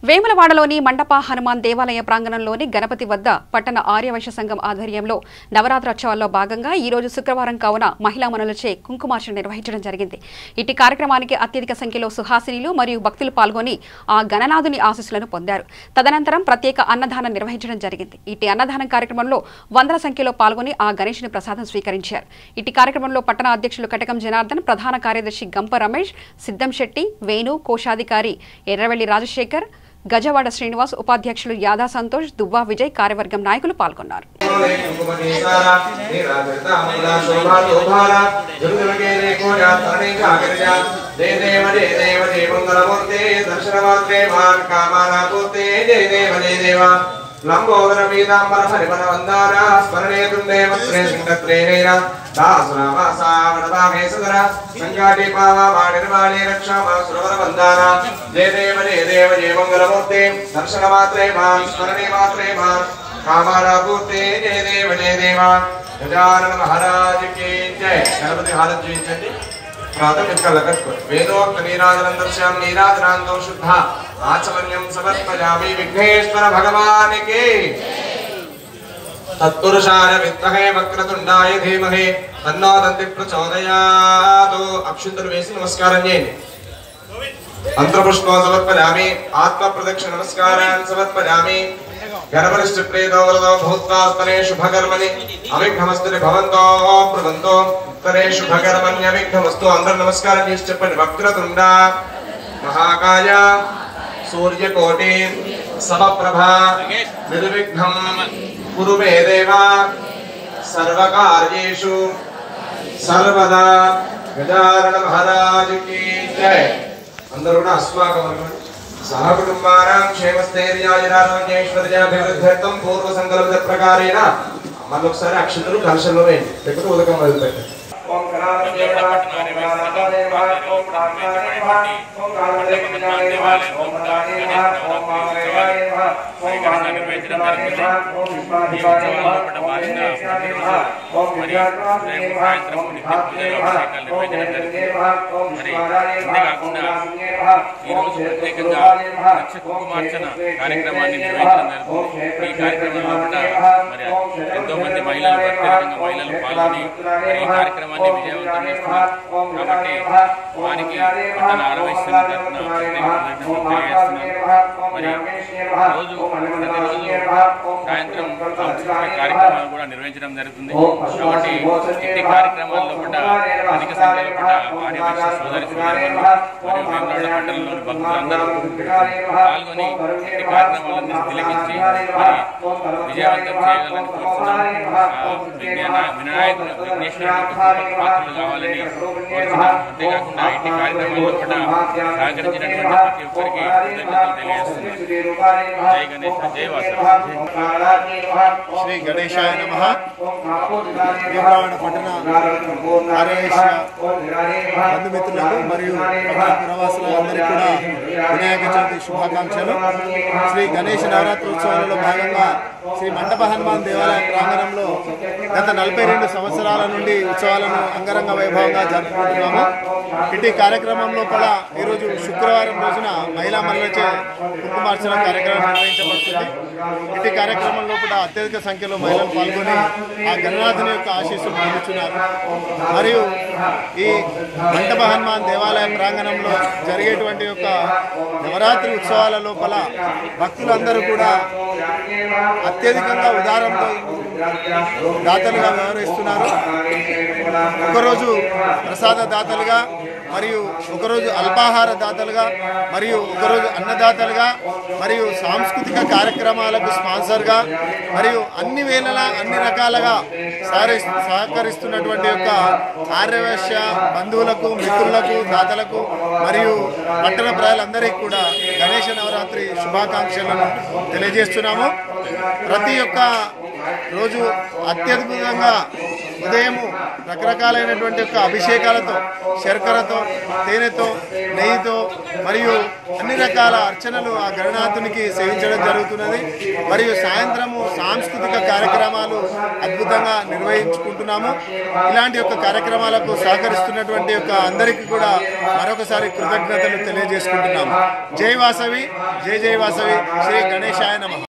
వేములవాడలోని మండప హనుమాన్ దేవాలయ ప్రాంగణంలోని గణపతి వద్ద పట్టణ ఆర్యవైశ్య సంఘం ఆధ్వర్యంలో నవరాత్రోత్సవాల్లో భాగంగా ఈ రోజు శుక్రవారం కావున మహిళా మనులచే కుంకుమార్చన నిర్వహించడం జరిగింది. ఇట్టి కార్యక్రమానికి అత్యధిక సంఖ్యలో సుహాసినులు మరియు భక్తులు పాల్గొని ఆ గణనాథుని ఆశీస్సులను పొందారు. తదనంతరం ప్రత్యేక అన్నదానం నిర్వహించడం జరిగింది. ఇట్టి అన్నదానం కార్యక్రమంలో వందల సంఖ్యలో పాల్గొని ఆ గణేశుని ప్రసాదం స్వీకరించారు. ఇట్టి కార్యక్రమంలో పట్టణ అధ్యక్షులు కటకం జనార్దన్, ప్రధాన కార్యదర్శి గంప రమేష్, సిద్ధం శెట్టి, వేణు, కోశాధికారి ఎర్రవెల్లి రాజశేఖర్, గజవాడ శ్రీనివాస్, ఉపాధ్యక్షులు యాదా సంతోష్, దువ్వా విజయ్, కార్యవర్గం నాయకులు పాల్గొన్నారు. లంబోదర పీతాంబర పరిమళ వందార స్మరణే దుందేవత్రే సింగత్రేణేన దాసనామాసావనవామేసదర సంగాటి పావామానిర్వాణి రక్షామా సురవర వందార జయ దేవ జయ మంగళమూర్తే దర్శన మాత్రే మాం స్మరణే మాత్రే మాం కామారాపూర్తే జయ దేవ గజానన మహారాజ్ కి జయ. గణపతి హారతి చూపించండి. वेदोक्त नीराजनं दर्शयामि नीराजनान्तो शुद्ध आचमन्यं समर्पयामि विघ्नेश्वर भगवान के तत्पुरुषाय विद्महे वक्रतुण्डाय धीमहि तन्नो दन्ति प्रचोदयात्. अक्षुंतलु वेसि नमस्कारं चेयंడి. मंत्रपुष्पं समर्पयामि. आत्मप्रदक्षिण नमस्कारान् समर्पयामि. गणपतिश्च प्रीतो वरदो भूत्वा स्तरे शुभकर्मणि अविघ्नमस्तु भवन्तो प्रवन्तो स्तरे शुभकर्मण्यविघ्नमस्तु. अंदर नमस्कारं చేసి చెప్పండి. వక్రతుండ మహాకాయ సూర్యకోటి సమప్రభ నిర్విఘ్నం కురు మే దేవ సర్వకార్యేషు సర్వదా. గజానన మహారాజ్ కి జై. అందరూ కూడా అస్మాకం सहकुटुंबानां क्षेमस्थैर्यायुरारोग्यैश्वर्याभिवृद्ध्यर्थं पूर्व संकल्पित प्रकारेण मళ్ళీ ఒకసారి అక్షంతలు కలశంలో వేయండి. లేకపోతే ఉదకం మొదలుపెట్టండి. ఓం గణాధిపతయే నమః. ఓం గణాధిపతయే నమః. ఓం గణాధిపతయే నమః. ఓం గణాధిపతయే నమః. ఓం గణాధిపతయే నమః. ఓం మహాదేవాయ నమః. ఓం మహాదేవాయ నమః. ఓం విష్ణుదేవాయ నమః. ఓం విష్ణుదేవాయ నమః. ఓం విద్యాత్మాయ నమః. ఓం విద్యాత్మాయ నమః. ఓం విద్యాత్మాయ నమః. ఓం విష్ణుదేవాయ నమః. ఓం విష్ణుదేవాయ నమః. ఈ రోజు ప్రత్యేకంగా లక్ష కుంకుమార్చన కార్యక్రమాన్ని నిర్వహించడం జరుగుతుంది. ఈ కార్యక్రమంలో కూడా మరి ఎంతో మంది మహిళలు ప్రత్యేకంగా మహిళలు పాల్గొని ఈ కార్యక్రమాన్ని విజయవంతం చేస్తున్నారు. కాబట్టి వారికి పట్టణ ఆరవైశ్య తరఫున తెలియజేస్తున్నారు. మరి ప్రతిరోజు సాయంత్రం సాంస్కృతిక కార్యక్రమాలు కూడా నిర్వహించడం జరుగుతుంది. కాబట్టి ఇట్టి కార్యక్రమాల్లో కూడా అధిక సంఖ్యలో కూడా ఆర్యవైశ్య సోదరి సోదరులు మరియు వేములవాడ పట్టణంలోని భక్తులందరూ పాల్గొని ఇట్టి కార్యక్రమాలను తిలకించి మరి విజయవంతం చేయాలని కోరుతున్నాం. వినాయకుడు విఘ్నేశ్వరుడు పాత్రలు కావాలని కోరుతున్నాం. అంతేకాకుండా ఇట్టి కార్యక్రమాల్లో కూడా సహకరించినటువంటి ప్రతి ఒక్కరికి కృతజ్ఞతలు తెలియజేస్తున్నాం. జై గణేశ జై వాసవి. శ్రీ గణేశాయ నమః. వేములవాడ పట్టణ ఆర్యవైశ్య బంధుమిత్రులకు మరియు పురవాసులందరికీ కూడా వినాయక చవితి శుభాకాంక్షలు. శ్రీ గణేష్ నవరాత్రోత్సవాలలో భాగంగా శ్రీ మండప హనుమాన్ దేవాలయ ప్రాంగణంలో గత 42 సంవత్సరాల నుండి ఉత్సవాలను అంగరంగ వైభవంగా జరుపుకుంటున్నాము. ఇటీ కార్యక్రమంలో కూడా ఈరోజు శుక్రవారం రోజున మహిళా మనులచే కుంకుమార్చన కార్యక్రమం నిర్వహించబడుతుంది. ఇటీ కార్యక్రమంలో కూడా అత్యధిక సంఖ్యలో మహిళలు పాల్గొని ఆ గణనాథుని యొక్క ఆశీస్సులు పొందుతున్నారు. మరియు ఈ మండప హనుమాన్ దేవాలయ ప్రాంగణంలో జరిగేటువంటి యొక్క నవరాత్రి ఉత్సవాల లోపల భక్తులందరూ కూడా అత్యధికంగా ఉదారంతో దాతలుగా వ్యవహరిస్తున్నారు. ఒకరోజు ప్రసాద దాతలుగా, మరియు ఒకరోజు అల్పాహార దాతలుగా, మరియు ఒకరోజు అన్నదాతలుగా, మరియు సాంస్కృతిక కార్యక్రమాలకు స్పాన్సర్గా, మరియు అన్ని వేళలా అన్ని రకాలుగా సహకరిస్తున్నటువంటి యొక్క ఆర్యవైశ్య బంధువులకు, మిత్రులకు, దాతలకు మరియు పట్టణ ప్రజలందరికీ కూడా గణేశ నవరాత్రి శుభాకాంక్షలను తెలియజేస్తున్నాము. ప్రతి ఒక్క రోజు అత్యద్భుతంగా ఉదయము రకరకాలైనటువంటి యొక్క అభిషేకాలతో, శర్కరతో, తేనెతో, నెయ్యితో మరియు అన్ని రకాల అర్చనలు ఆ గణనాథునికి సేవించడం జరుగుతున్నది. మరియు సాయంత్రము సాంస్కృతిక కార్యక్రమాలు అద్భుతంగా నిర్వహించుకుంటున్నాము. ఇలాంటి యొక్క కార్యక్రమాలకు సహకరిస్తున్నటువంటి యొక్క అందరికీ కూడా మరొకసారి కృతజ్ఞతలు తెలియజేసుకుంటున్నాము. జై వాసవి, జై జై వాసవి, శ్రీ గణేశాయ.